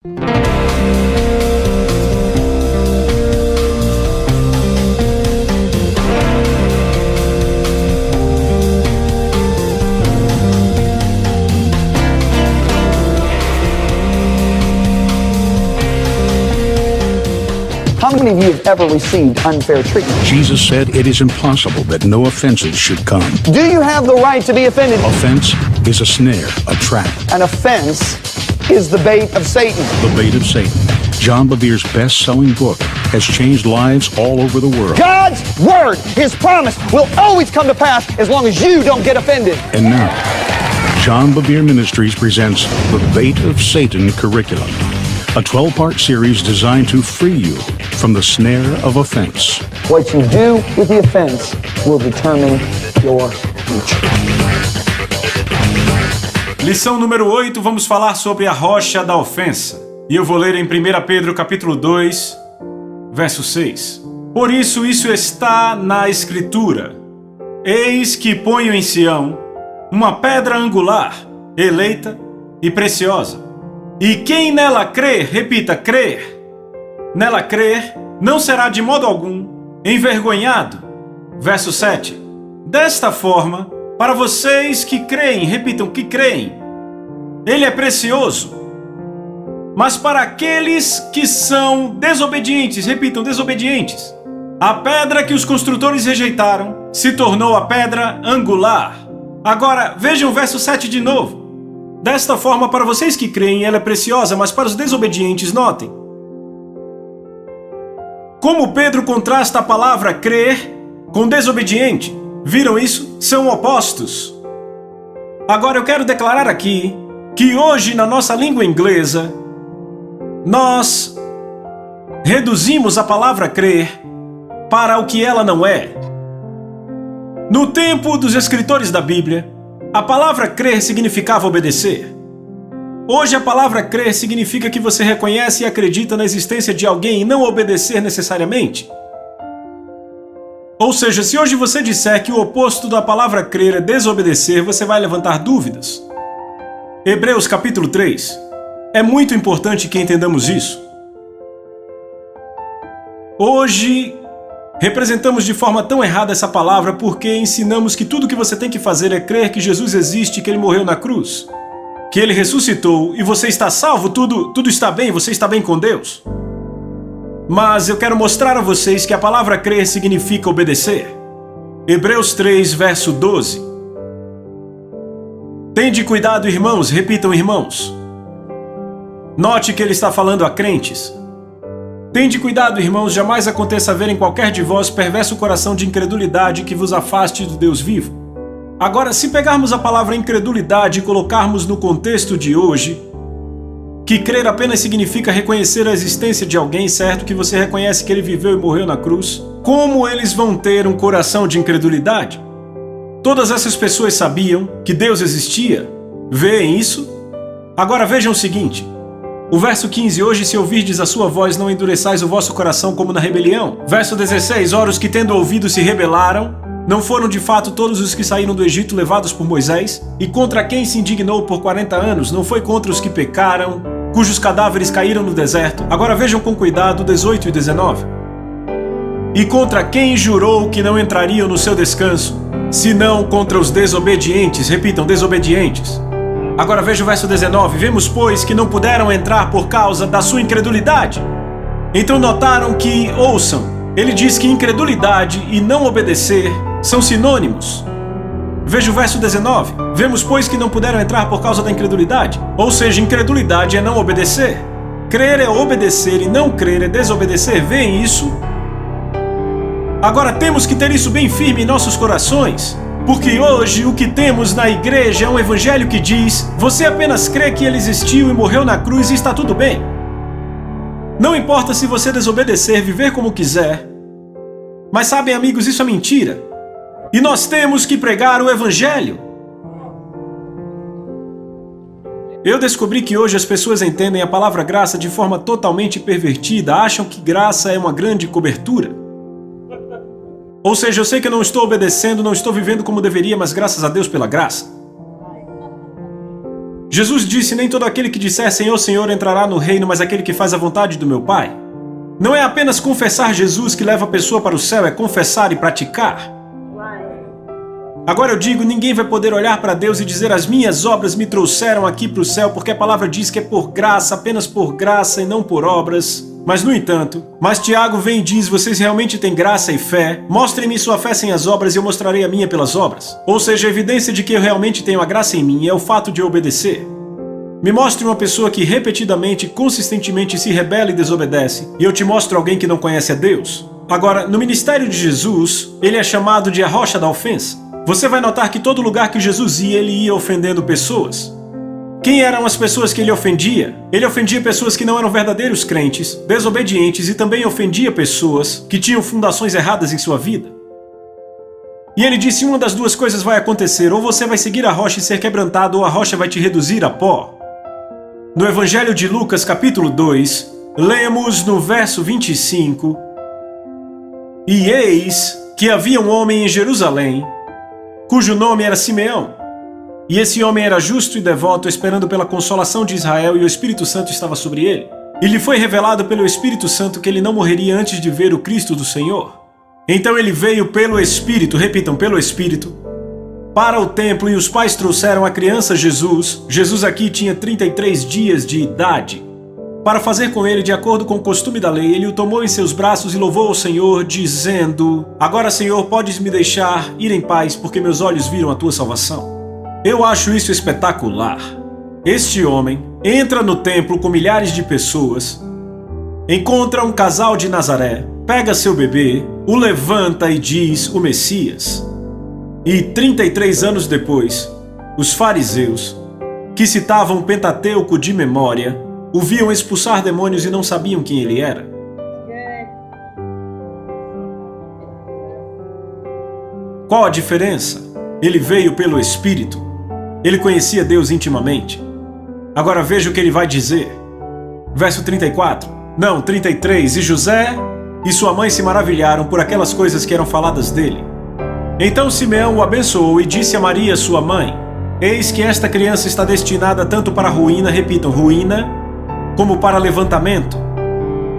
How many of you have ever received unfair treatment? Jesus said it is impossible that no offenses should come. Do you have the right to be offended? Offense is a snare, a trap. An offense is the bait of Satan. The bait of Satan. John Bevere's best-selling book has changed lives all over the world. God's word, His promise, will always come to pass as long as you don't get offended. And now, John Bevere Ministries presents the Bait of Satan curriculum, a 12-part series designed to free you from the snare of offense. What you do with the offense will determine your future. Lição número 8, vamos falar sobre a rocha da ofensa. E eu vou ler em 1 Pedro capítulo 2, verso 6. Por isso está na Escritura. Eis que ponho em Sião uma pedra angular, eleita e preciosa. E quem nela crer, repita, crer, nela crer, não será de modo algum envergonhado. Verso 7. Desta forma, para vocês que creem, repitam, que creem, ele é precioso. Mas para aqueles que são desobedientes, repitam, desobedientes, a pedra que os construtores rejeitaram se tornou a pedra angular. Agora, vejam o verso 7 de novo. Desta forma, para vocês que creem, ela é preciosa, mas para os desobedientes, notem. Como Pedro contrasta a palavra crer com desobediente. Viram isso? São opostos. Agora eu quero declarar aqui que hoje na nossa língua inglesa nós reduzimos a palavra crer para o que ela não é. No tempo dos escritores da Bíblia, a palavra crer significava obedecer. Hoje a palavra crer significa que você reconhece e acredita na existência de alguém e não obedecer necessariamente. Ou seja, se hoje você disser que o oposto da palavra crer é desobedecer, você vai levantar dúvidas. Hebreus capítulo 3. É muito importante que entendamos isso. Hoje, representamos de forma tão errada essa palavra porque ensinamos que tudo que você tem que fazer é crer que Jesus existe, que Ele morreu na cruz, que Ele ressuscitou e você está salvo, tudo está bem, você está bem com Deus. Mas eu quero mostrar a vocês que a palavra crer significa obedecer. Hebreus 3, verso 12. Tende cuidado, irmãos, repitam, irmãos. Note que ele está falando a crentes. Tende cuidado, irmãos, jamais aconteça haver em qualquer de vós perverso coração de incredulidade que vos afaste do Deus vivo. Agora, se pegarmos a palavra incredulidade e colocarmos no contexto de hoje, que crer apenas significa reconhecer a existência de alguém, certo? Que você reconhece que ele viveu e morreu na cruz. Como eles vão ter um coração de incredulidade? Todas essas pessoas sabiam que Deus existia. Veem isso? Agora vejam o seguinte. O verso 15, hoje se ouvirdes a sua voz, não endureçais o vosso coração como na rebelião. Verso 16, ora os que tendo ouvido se rebelaram, não foram de fato todos os que saíram do Egito levados por Moisés? E contra quem se indignou por 40 anos, não foi contra os que pecaram, cujos cadáveres caíram no deserto? Agora vejam com cuidado 18 e 19. E contra quem jurou que não entrariam no seu descanso, senão contra os desobedientes? Repitam, desobedientes. Agora veja o verso 19. Vemos, pois, que não puderam entrar por causa da sua incredulidade. Então notaram que, ouçam, ele diz que incredulidade e não obedecer são sinônimos. Veja o verso 19. Vemos, pois, que não puderam entrar por causa da incredulidade. Ou seja, incredulidade é não obedecer. Crer é obedecer e não crer é desobedecer. Veem isso? Agora temos que ter isso bem firme em nossos corações. Porque hoje o que temos na igreja é um evangelho que diz: você apenas crê que ele existiu e morreu na cruz e está tudo bem. Não importa se você desobedecer, viver como quiser. Mas sabem, amigos, isso é mentira. E nós temos que pregar o evangelho. Eu descobri que hoje as pessoas entendem a palavra graça de forma totalmente pervertida, acham que graça é uma grande cobertura. Ou seja, eu sei que eu não estou obedecendo, não estou vivendo como deveria, mas graças a Deus pela graça. Jesus disse: nem todo aquele que disser Senhor, Senhor entrará no reino, mas aquele que faz a vontade do meu Pai. Não é apenas confessar Jesus que leva a pessoa para o céu, é confessar e praticar. Agora eu digo, ninguém vai poder olhar para Deus e dizer: as minhas obras me trouxeram aqui para o céu, porque a palavra diz que é por graça, apenas por graça e não por obras. Mas no entanto, Tiago vem e diz: vocês realmente têm graça e fé? Mostrem-me sua fé sem as obras e eu mostrarei a minha pelas obras. Ou seja, a evidência de que eu realmente tenho a graça em mim é o fato de eu obedecer. Me mostre uma pessoa que repetidamente, consistentemente se rebela e desobedece, e eu te mostro alguém que não conhece a Deus. Agora, no ministério de Jesus, ele é chamado de a rocha da ofensa. Você vai notar que todo lugar que Jesus ia, ele ia ofendendo pessoas. Quem eram as pessoas que ele ofendia? Ele ofendia pessoas que não eram verdadeiros crentes, desobedientes, e também ofendia pessoas que tinham fundações erradas em sua vida. E ele disse: uma das duas coisas vai acontecer, ou você vai seguir a rocha e ser quebrantado, ou a rocha vai te reduzir a pó. No Evangelho de Lucas, capítulo 2, lemos no verso 25: E eis que havia um homem em Jerusalém, cujo nome era Simeão. E esse homem era justo e devoto, esperando pela consolação de Israel, e o Espírito Santo estava sobre ele. E lhe foi revelado pelo Espírito Santo que ele não morreria antes de ver o Cristo do Senhor. Então ele veio pelo Espírito, repitam, pelo Espírito, para o templo, e os pais trouxeram a criança Jesus. Jesus aqui tinha 33 dias de idade. Para fazer com ele de acordo com o costume da lei, ele o tomou em seus braços e louvou ao Senhor, dizendo: agora, Senhor, podes me deixar ir em paz, porque meus olhos viram a tua salvação. Eu acho isso espetacular. Este homem entra no templo com milhares de pessoas, encontra um casal de Nazaré, pega seu bebê, o levanta e diz: o Messias. E 33 anos depois, os fariseus, que citavam o Pentateuco de memória, o viam expulsar demônios e não sabiam quem ele era. Qual a diferença? Ele veio pelo Espírito. Ele conhecia Deus intimamente. Agora veja o que ele vai dizer. Verso 34. Não, 33. E José e sua mãe se maravilharam por aquelas coisas que eram faladas dele. Então Simeão o abençoou e disse a Maria, sua mãe: eis que esta criança está destinada tanto para a ruína, repitam, ruína, como para levantamento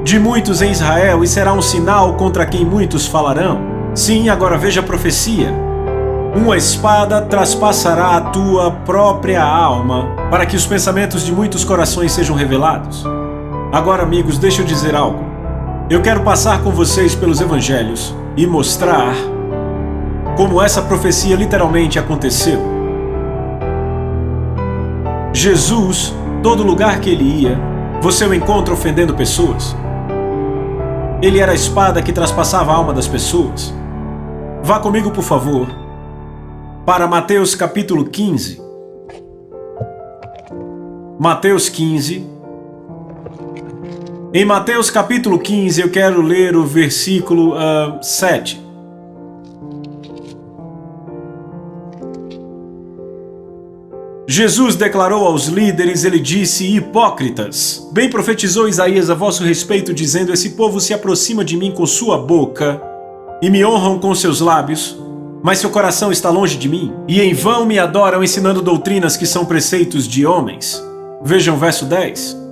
de muitos em Israel, e será um sinal contra quem muitos falarão. Sim, agora veja a profecia. Uma espada traspassará a tua própria alma, para que os pensamentos de muitos corações sejam revelados. Agora, amigos, deixa eu dizer algo. Eu quero passar com vocês pelos evangelhos e mostrar como essa profecia literalmente aconteceu. Jesus, todo lugar que ele ia, você o encontra ofendendo pessoas. Ele era a espada que traspassava a alma das pessoas. Vá comigo, por favor, para Mateus capítulo 15. Mateus 15. Em Mateus capítulo 15 eu quero ler o versículo 7. Jesus declarou aos líderes, ele disse: hipócritas, bem profetizou Isaías a vosso respeito, dizendo: esse povo se aproxima de mim com sua boca e me honram com seus lábios, mas seu coração está longe de mim, e em vão me adoram, ensinando doutrinas que são preceitos de homens. Vejam o verso 10.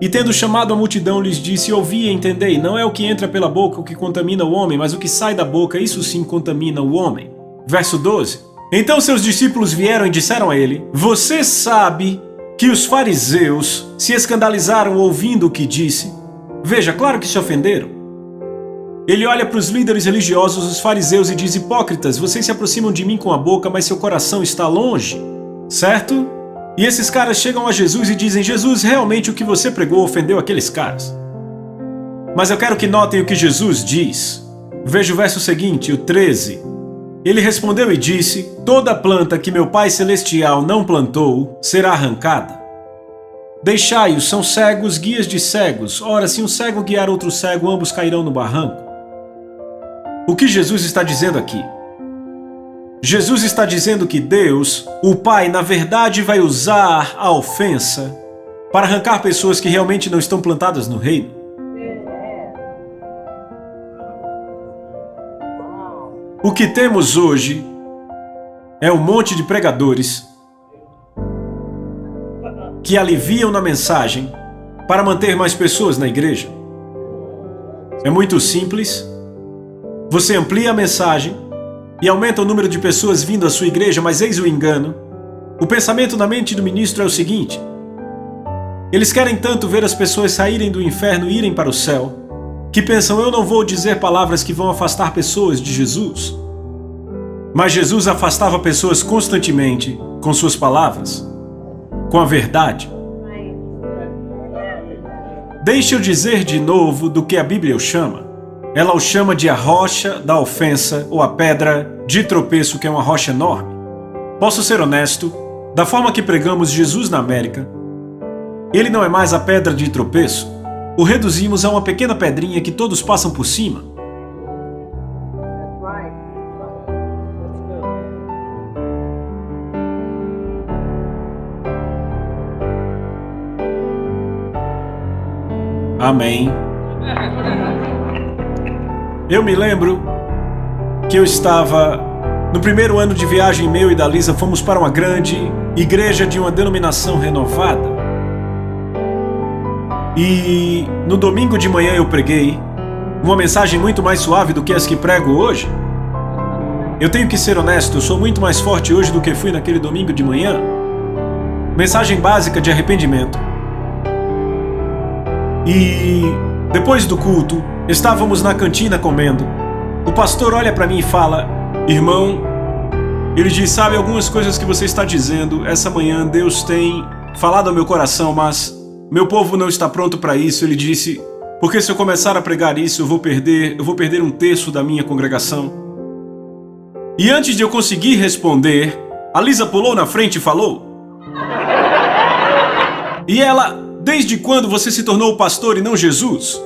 E tendo chamado a multidão, lhes disse: ouvi e entendei, não é o que entra pela boca o que contamina o homem, mas o que sai da boca, isso sim contamina o homem. Verso 12. Então seus discípulos vieram e disseram a ele: você sabe que os fariseus se escandalizaram ouvindo o que disse? Veja, claro que se ofenderam. Ele olha para os líderes religiosos, os fariseus, e diz: hipócritas, vocês se aproximam de mim com a boca, mas seu coração está longe, certo? E esses caras chegam a Jesus e dizem: Jesus, realmente o que você pregou ofendeu aqueles caras. Mas eu quero que notem o que Jesus diz. Veja o verso seguinte, o 13. Ele respondeu e disse: toda planta que meu Pai Celestial não plantou será arrancada. Deixai-os, são cegos, guias de cegos. Ora, se um cego guiar outro cego, ambos cairão no barranco. O que Jesus está dizendo aqui? Jesus está dizendo que Deus, o Pai, na verdade vai usar a ofensa para arrancar pessoas que realmente não estão plantadas no reino. O que temos hoje é um monte de pregadores que aliviam na mensagem para manter mais pessoas na igreja? É muito simples. Você amplia a mensagem e aumenta o número de pessoas vindo à sua igreja, mas eis o engano. O pensamento na mente do ministro é o seguinte: eles querem tanto ver as pessoas saírem do inferno e irem para o céu, que pensam, eu não vou dizer palavras que vão afastar pessoas de Jesus. Mas Jesus afastava pessoas constantemente com suas palavras, com a verdade. Deixe eu dizer de novo do que a Bíblia o chama. Ela o chama de a rocha da ofensa ou a pedra de tropeço, que é uma rocha enorme. Posso ser honesto, da forma que pregamos Jesus na América, ele não é mais a pedra de tropeço. O reduzimos a uma pequena pedrinha que todos passam por cima. Amém. Eu me lembro que eu estava no primeiro ano de viagem meu e da Lisa, fomos para uma grande igreja de uma denominação renovada. E no domingo de manhã eu preguei uma mensagem muito mais suave do que as que prego hoje. Eu tenho que ser honesto, eu sou muito mais forte hoje do que fui naquele domingo de manhã. Mensagem básica de arrependimento. E depois do culto, estávamos na cantina comendo. O pastor olha para mim e fala: irmão, ele diz, sabe, algumas coisas que você está dizendo, essa manhã Deus tem falado ao meu coração, mas meu povo não está pronto para isso. Ele disse, porque se eu começar a pregar isso, eu vou perder um terço da minha congregação. E antes de eu conseguir responder, a Lisa pulou na frente e falou: e ela, desde quando você se tornou pastor e não Jesus?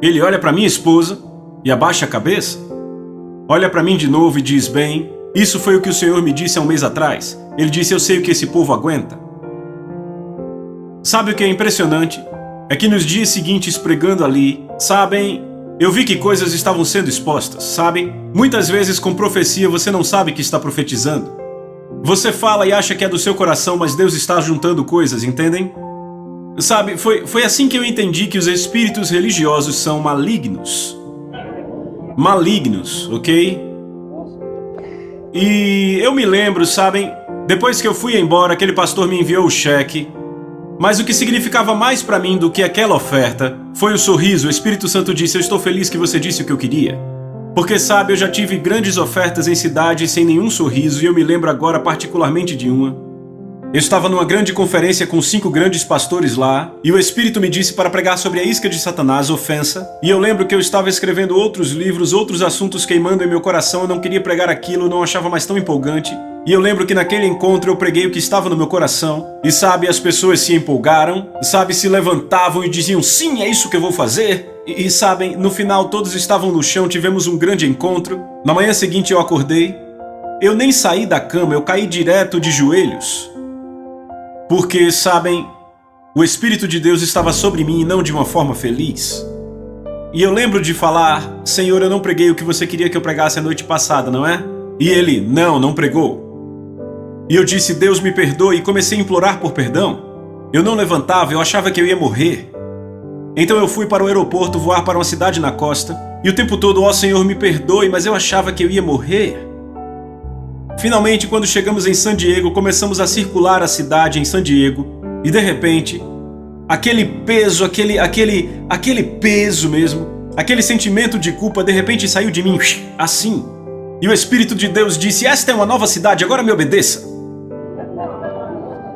Ele olha para minha esposa e abaixa a cabeça. Olha para mim de novo e diz, bem, isso foi o que o Senhor me disse há um mês atrás. Ele disse, eu sei o que esse povo aguenta. Sabe o que é impressionante? É que nos dias seguintes pregando ali, sabem, eu vi que coisas estavam sendo expostas, sabem? Muitas vezes com profecia você não sabe que está profetizando. Você fala e acha que é do seu coração, mas Deus está juntando coisas, entendem? Sabe, foi assim que eu entendi que os espíritos religiosos são malignos. Malignos, ok? E eu me lembro, sabem, depois que eu fui embora, aquele pastor me enviou o cheque. Mas o que significava mais para mim do que aquela oferta foi o sorriso. O Espírito Santo disse, eu estou feliz que você disse o que eu queria. Porque, sabe, eu já tive grandes ofertas em cidades sem nenhum sorriso, e eu me lembro agora particularmente de uma. Eu estava numa grande conferência com 5 grandes pastores lá, e o Espírito me disse para pregar sobre a isca de Satanás, ofensa, e eu lembro que eu estava escrevendo outros livros, outros assuntos queimando em meu coração, eu não queria pregar aquilo, eu não achava mais tão empolgante. E eu lembro que naquele encontro eu preguei o que estava no meu coração, e sabe, as pessoas se empolgaram, sabe, se levantavam e diziam, sim, é isso que eu vou fazer. E sabem, no final todos estavam no chão, tivemos um grande encontro. Na manhã seguinte eu acordei, eu nem saí da cama, eu caí direto de joelhos. Porque, sabem, o Espírito de Deus estava sobre mim e não de uma forma feliz. E eu lembro de falar, Senhor, eu não preguei o que você queria que eu pregasse a noite passada, não é? E ele, não pregou. E eu disse, Deus me perdoe, e comecei a implorar por perdão. Eu não levantava, eu achava que eu ia morrer. Então eu fui para o aeroporto voar para uma cidade na costa, e o tempo todo, ó Senhor, me perdoe, mas eu achava que eu ia morrer. Finalmente, quando chegamos em San Diego, começamos a circular a cidade em San Diego, e de repente, aquele peso, aquele peso mesmo, aquele sentimento de culpa, de repente saiu de mim, assim. E o Espírito de Deus disse, esta é uma nova cidade, agora me obedeça.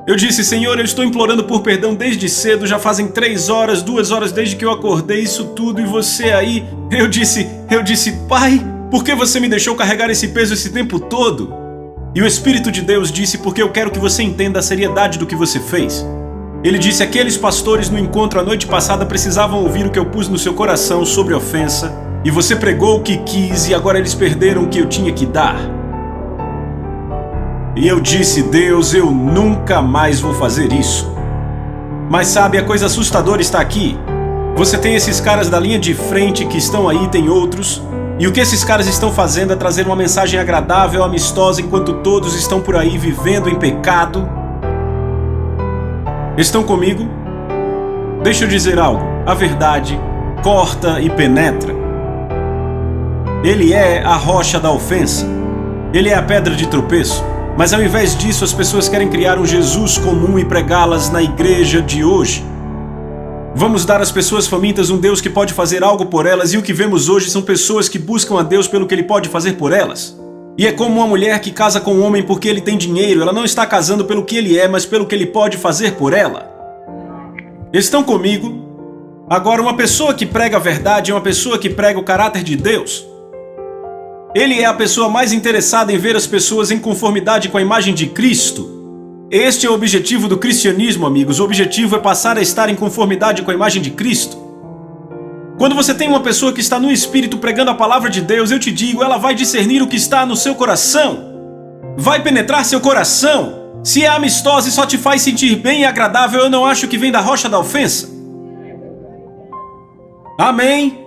Eu disse, Senhor, eu estou implorando por perdão desde cedo, já fazem 3 horas, 2 horas desde que eu acordei, isso tudo, e você aí... Eu disse, Pai, por que você me deixou carregar esse peso esse tempo todo? E o Espírito de Deus disse, porque eu quero que você entenda a seriedade do que você fez. Ele disse, aqueles pastores no encontro a noite passada precisavam ouvir o que eu pus no seu coração sobre ofensa, e você pregou o que quis, e agora eles perderam o que eu tinha que dar. E eu disse, Deus, eu nunca mais vou fazer isso. Mas sabe, a coisa assustadora está aqui. Você tem esses caras da linha de frente que estão aí, tem outros. E o que esses caras estão fazendo é trazer uma mensagem agradável, amistosa, enquanto todos estão por aí vivendo em pecado. Estão comigo? Deixa eu dizer algo. A verdade corta e penetra. Ele é a rocha da ofensa. Ele é a pedra de tropeço. Mas ao invés disso, as pessoas querem criar um Jesus comum e pregá-las na igreja de hoje. Vamos dar às pessoas famintas um Deus que pode fazer algo por elas, e o que vemos hoje são pessoas que buscam a Deus pelo que Ele pode fazer por elas. E é como uma mulher que casa com um homem porque ele tem dinheiro. Ela não está casando pelo que ele é, mas pelo que ele pode fazer por ela. Estão comigo? Agora, uma pessoa que prega a verdade é uma pessoa que prega o caráter de Deus. Ele é a pessoa mais interessada em ver as pessoas em conformidade com a imagem de Cristo. Este é o objetivo do cristianismo, amigos. O objetivo é passar a estar em conformidade com a imagem de Cristo. Quando você tem uma pessoa que está no Espírito pregando a palavra de Deus, eu te digo, ela vai discernir o que está no seu coração. Vai penetrar seu coração. Se é amistosa e só te faz sentir bem e agradável, eu não acho que vem da rocha da ofensa. Amém?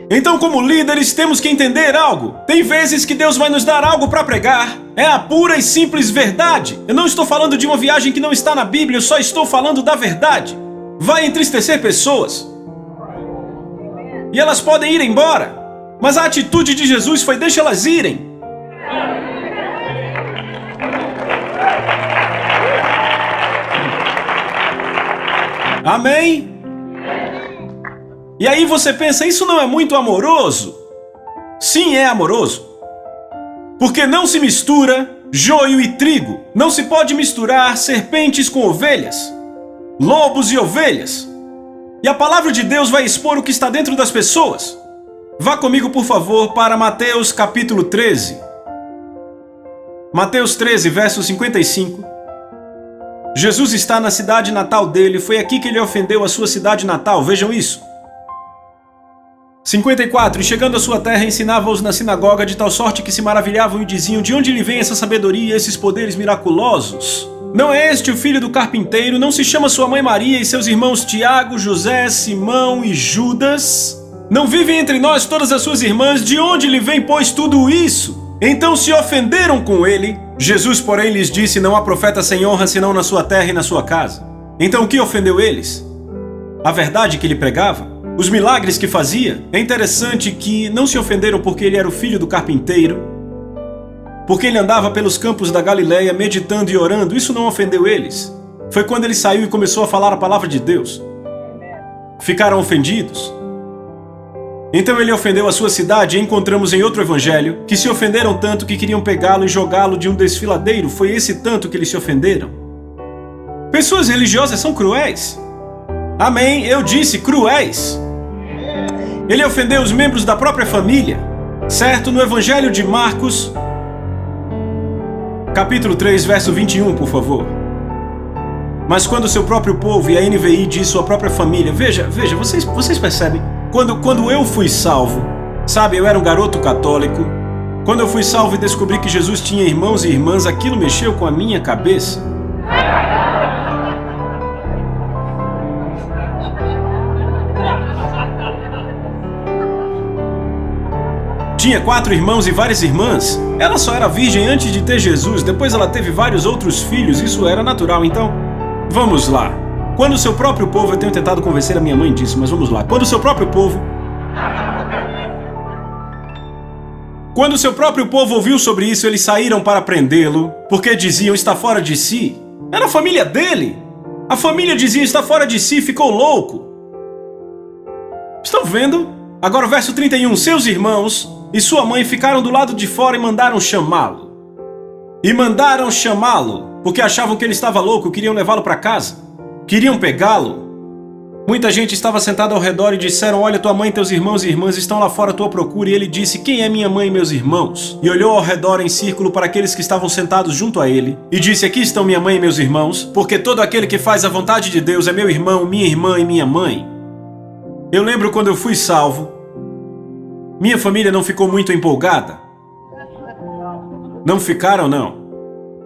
Então, como líderes, temos que entender algo. Tem vezes que Deus vai nos dar algo para pregar. É a pura e simples verdade. Eu não estou falando de uma viagem que não está na Bíblia, eu só estou falando da verdade. Vai entristecer pessoas. E elas podem ir embora. Mas a atitude de Jesus foi: deixa elas irem. Amém? E aí você pensa, isso não é muito amoroso? Sim, é amoroso. Porque não se mistura joio e trigo. Não se pode misturar serpentes com ovelhas, lobos e ovelhas. E a palavra de Deus vai expor o que está dentro das pessoas. Vá comigo, por favor, para Mateus capítulo 13. Mateus 13, verso 55. Jesus está na cidade natal dele. Foi aqui que ele ofendeu a sua cidade natal. Vejam isso. 54. E chegando à sua terra, ensinava-os na sinagoga, de tal sorte que se maravilhavam e diziam: de onde lhe vem essa sabedoria e esses poderes miraculosos? Não é este o filho do carpinteiro? Não se chama sua mãe Maria e seus irmãos Tiago, José, Simão e Judas? Não vivem entre nós todas as suas irmãs? De onde lhe vem, pois, tudo isso? Então se ofenderam com ele. Jesus, porém, lhes disse: não há profeta sem honra senão na sua terra e na sua casa. Então o que ofendeu eles? A verdade que ele pregava? Os milagres que fazia? É interessante que não se ofenderam porque ele era o filho do carpinteiro, porque ele andava pelos campos da Galileia meditando e orando. Isso não ofendeu eles. Foi quando ele saiu e começou a falar a palavra de Deus. Ficaram ofendidos. Então ele ofendeu a sua cidade, e encontramos em outro evangelho que se ofenderam tanto que queriam pegá-lo e jogá-lo de um desfiladeiro. Foi esse tanto que eles se ofenderam. Pessoas religiosas são cruéis. Amém, eu disse cruéis. Ele ofendeu os membros da própria família, certo? No evangelho de Marcos, capítulo 3, verso 21, por favor. Mas quando o seu próprio povo, e a NVI diz sua própria família, veja, vocês percebem? Quando eu fui salvo, sabe, eu era um garoto católico. Quando eu fui salvo e descobri que Jesus tinha irmãos e irmãs, aquilo mexeu com a minha cabeça. Tinha 4 irmãos e várias irmãs. Ela só era virgem antes de ter Jesus. Depois ela teve vários outros filhos. Isso era natural. Então, vamos lá. Quando o seu próprio povo... Eu tenho tentado convencer a minha mãe disso, mas vamos lá. Quando o seu próprio povo ouviu sobre isso, eles saíram para prendê-lo, porque diziam: está fora de si. Era a família dele. A família dizia: está fora de si, ficou louco. Estão vendo? Agora o verso 31. Seus irmãos e sua mãe ficaram do lado de fora e mandaram chamá-lo. Porque achavam que ele estava louco, queriam levá-lo para casa. Queriam pegá-lo. Muita gente estava sentada ao redor e disseram: olha, tua mãe e teus irmãos e irmãs estão lá fora à tua procura. E ele disse: quem é minha mãe e meus irmãos? E olhou ao redor em círculo para aqueles que estavam sentados junto a ele e disse: aqui estão minha mãe e meus irmãos, porque todo aquele que faz a vontade de Deus é meu irmão, minha irmã e minha mãe. Eu lembro quando eu fui salvo, minha família não ficou muito empolgada. Não ficaram, não.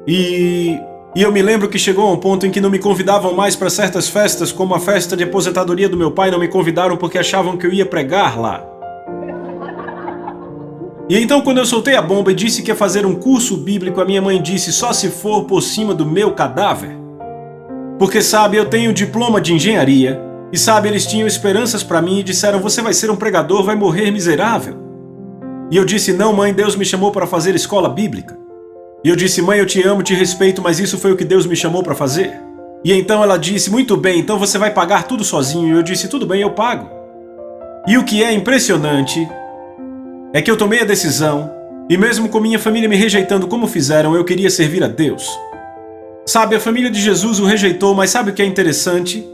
E eu me lembro que chegou a um ponto em que não me convidavam mais para certas festas, como a festa de aposentadoria do meu pai. Não me convidaram porque achavam que eu ia pregar lá. E então, quando eu soltei a bomba e disse que ia fazer um curso bíblico, a minha mãe disse: só se for por cima do meu cadáver. Porque, sabe, eu tenho diploma de engenharia. E, sabe, eles tinham esperanças para mim e disseram: você vai ser um pregador, vai morrer miserável. E eu disse: não, mãe, Deus me chamou para fazer escola bíblica. E eu disse: mãe, eu te amo, te respeito, mas isso foi o que Deus me chamou para fazer. E então ela disse: muito bem, então você vai pagar tudo sozinho. E eu disse: tudo bem, eu pago. E o que é impressionante é que eu tomei a decisão, e mesmo com minha família me rejeitando como fizeram, eu queria servir a Deus. Sabe, a família de Jesus o rejeitou, mas sabe o que é interessante?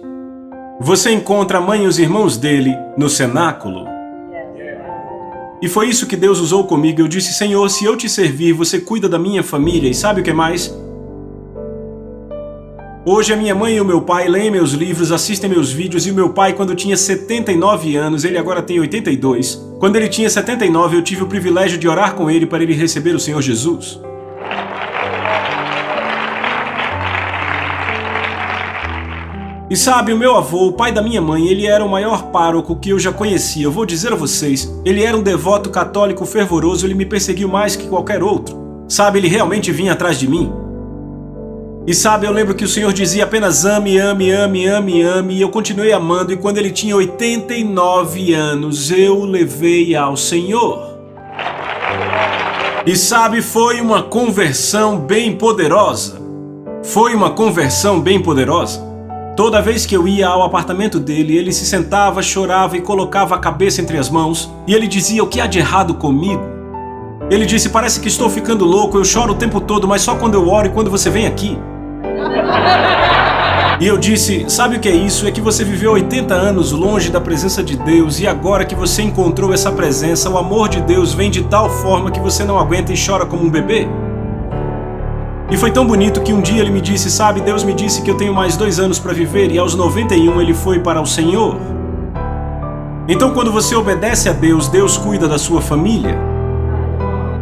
Você encontra a mãe e os irmãos dele no cenáculo. E foi isso que Deus usou comigo. Eu disse: Senhor, se eu te servir, você cuida da minha família. E sabe o que mais? Hoje a minha mãe e o meu pai leem meus livros, assistem meus vídeos, e o meu pai, quando tinha 79 anos, ele agora tem 82. Quando ele tinha 79, eu tive o privilégio de orar com ele para ele receber o Senhor Jesus. E sabe, o meu avô, o pai da minha mãe, ele era o maior pároco que eu já conhecia. Eu vou dizer a vocês, ele era um devoto católico fervoroso, ele me perseguiu mais que qualquer outro. Sabe, ele realmente vinha atrás de mim. E sabe, eu lembro que o Senhor dizia apenas ame, ame, ame, ame, ame, e eu continuei amando, e quando ele tinha 89 anos, eu o levei ao Senhor. E sabe, foi uma conversão bem poderosa. Foi uma conversão bem poderosa. Toda vez que eu ia ao apartamento dele, ele se sentava, chorava e colocava a cabeça entre as mãos, e ele dizia: o que há de errado comigo? Ele disse: parece que estou ficando louco, eu choro o tempo todo, mas só quando eu oro e quando você vem aqui. E eu disse: sabe o que é isso? É que você viveu 80 anos longe da presença de Deus, e agora que você encontrou essa presença, o amor de Deus vem de tal forma que você não aguenta e chora como um bebê. E foi tão bonito que um dia ele me disse: sabe, Deus me disse que eu tenho mais 2 anos para viver, e aos 91 ele foi para o Senhor. Então, quando você obedece a Deus, Deus cuida da sua família.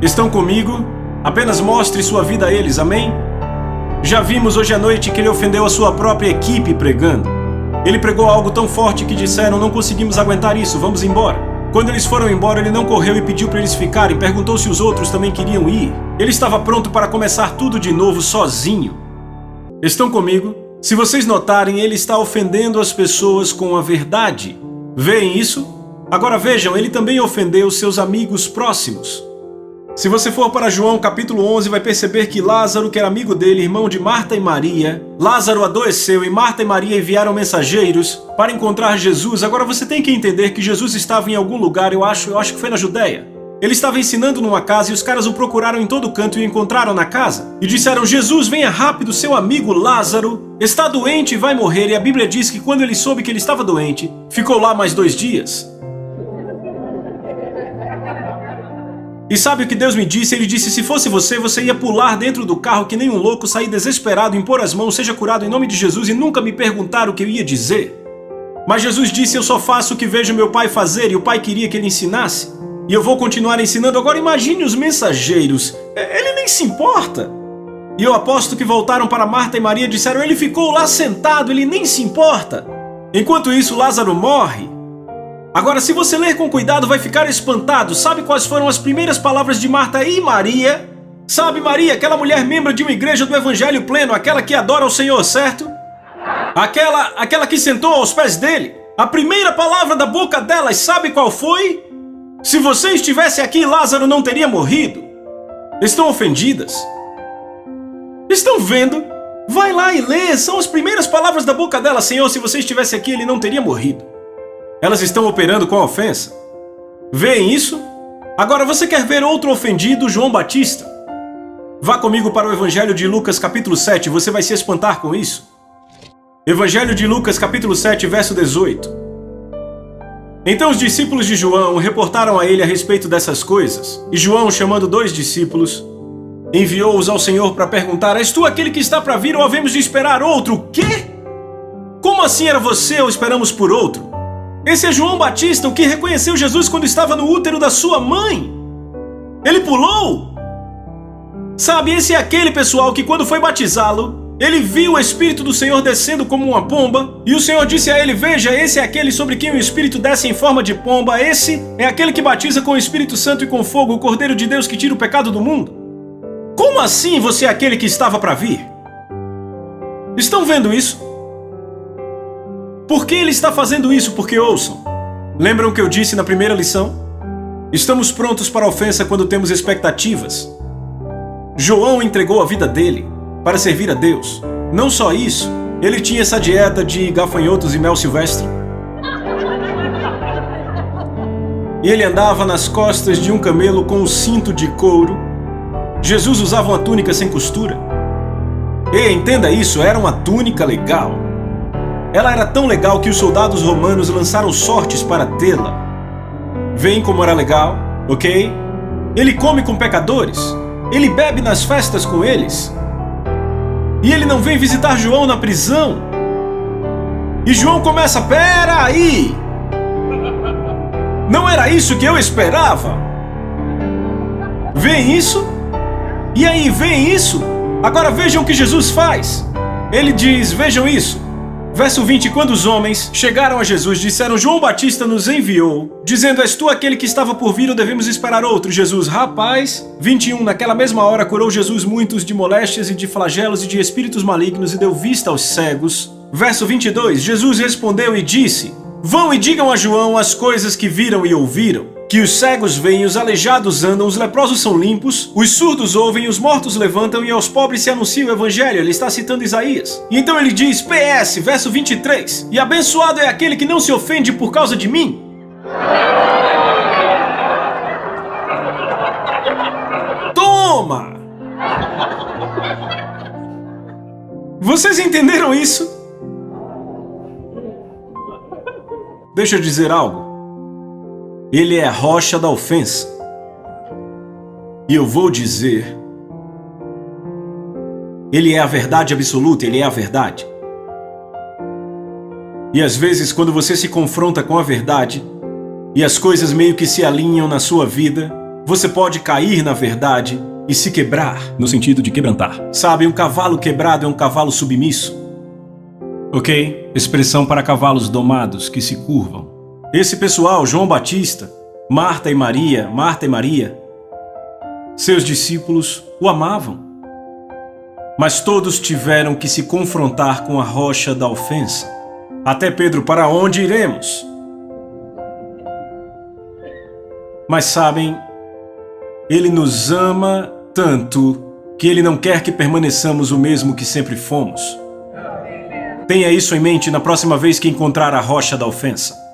Estão comigo? Apenas mostre sua vida a eles, amém? Já vimos hoje à noite que ele ofendeu a sua própria equipe pregando. Ele pregou algo tão forte que disseram: não conseguimos aguentar isso, vamos embora. Quando eles foram embora, ele não correu e pediu para eles ficarem, perguntou se os outros também queriam ir. Ele estava pronto para começar tudo de novo sozinho. Estão comigo? Se vocês notarem, ele está ofendendo as pessoas com a verdade. Veem isso? Agora vejam, ele também ofendeu seus amigos próximos. Se você for para João capítulo 11, vai perceber que Lázaro, que era amigo dele, irmão de Marta e Maria, Lázaro adoeceu e Marta e Maria enviaram mensageiros para encontrar Jesus. Agora você tem que entender que Jesus estava em algum lugar, eu acho que foi na Judéia. Ele estava ensinando numa casa e os caras o procuraram em todo canto e o encontraram na casa. E disseram: Jesus, venha rápido, seu amigo Lázaro está doente e vai morrer. E a Bíblia diz que quando ele soube que ele estava doente, ficou lá mais 2 dias. E sabe o que Deus me disse? Ele disse: se fosse você, você ia pular dentro do carro que nem um louco, sair desesperado, impor as mãos, seja curado em nome de Jesus, e nunca me perguntar o que eu ia dizer. Mas Jesus disse: eu só faço o que vejo meu pai fazer, e o pai queria que ele ensinasse. E eu vou continuar ensinando. Agora imagine os mensageiros. Ele nem se importa. E eu aposto que voltaram para Marta e Maria e disseram: ele ficou lá sentado, ele nem se importa. Enquanto isso, Lázaro morre. Agora, se você ler com cuidado, vai ficar espantado. Sabe quais foram as primeiras palavras de Marta e Maria? Sabe, Maria, aquela mulher membro de uma igreja do Evangelho pleno, aquela que adora o Senhor, certo? Aquela que sentou aos pés dele. A primeira palavra da boca delas, sabe qual foi? Se você estivesse aqui, Lázaro não teria morrido. Estão ofendidas? Estão vendo? Vai lá e lê, são as primeiras palavras da boca dela. Senhor, se você estivesse aqui, ele não teria morrido. Elas estão operando com a ofensa. Veem isso? Agora você quer ver outro ofendido, João Batista? Vá comigo para o Evangelho de Lucas capítulo 7, você vai se espantar com isso. Evangelho de Lucas capítulo 7, verso 18. Então os discípulos de João reportaram a ele a respeito dessas coisas, e João, chamando 2 discípulos, enviou-os ao Senhor para perguntar: és tu aquele que está para vir ou havemos de esperar outro? O quê? Como assim era você ou esperamos por outro? Esse é João Batista, o que reconheceu Jesus quando estava no útero da sua mãe. Ele pulou. Sabe, esse é aquele pessoal que quando foi batizá-lo, ele viu o Espírito do Senhor descendo como uma pomba, e o Senhor disse a ele: veja, esse é aquele sobre quem o Espírito desce em forma de pomba, esse é aquele que batiza com o Espírito Santo e com fogo, o Cordeiro de Deus que tira o pecado do mundo. Como assim você é aquele que estava para vir? Estão vendo isso? Por que ele está fazendo isso? Porque ouçam. Lembram que eu disse na primeira lição? Estamos prontos para a ofensa quando temos expectativas. João entregou a vida dele para servir a Deus. Não só isso, ele tinha essa dieta de gafanhotos e mel silvestre. E ele andava nas costas de um camelo com um cinto de couro. Jesus usava uma túnica sem costura. E entenda isso, era uma túnica legal. Ela era tão legal que os soldados romanos lançaram sortes para tê-la. Veem como era legal, ok? Ele come com pecadores. Ele bebe nas festas com eles. E ele não vem visitar João na prisão. E João começa, pera aí! Não era isso que eu esperava? Vem isso? E aí, vem isso? Agora vejam o que Jesus faz. Ele diz, vejam isso. Verso 20, quando os homens chegaram a Jesus, disseram, João Batista nos enviou, dizendo, és tu aquele que estava por vir ou devemos esperar outro? Jesus, rapaz. 21, naquela mesma hora curou Jesus muitos de moléstias e de flagelos e de espíritos malignos e deu vista aos cegos. Verso 22, Jesus respondeu e disse, vão e digam a João as coisas que viram e ouviram. Que os cegos veem, os aleijados andam, os leprosos são limpos, os surdos ouvem, os mortos levantam e aos pobres se anuncia o evangelho. Ele está citando Isaías. E então ele diz, PS, verso 23, e abençoado é aquele que não se ofende por causa de mim. Toma! Vocês entenderam isso? Deixa eu dizer algo. Ele é a rocha da ofensa. E eu vou dizer, ele é a verdade absoluta, ele é a verdade. E às vezes, quando você se confronta com a verdade, e as coisas meio que se alinham na sua vida, você pode cair na verdade e se quebrar. No sentido de quebrantar. Sabe, um cavalo quebrado é um cavalo submisso. Ok? Expressão para cavalos domados que se curvam. Esse pessoal, João Batista, Marta e Maria, seus discípulos o amavam. Mas todos tiveram que se confrontar com a rocha da ofensa. Até Pedro, para onde iremos? Mas sabem, ele nos ama tanto que ele não quer que permaneçamos o mesmo que sempre fomos. Tenha isso em mente na próxima vez que encontrar a rocha da ofensa.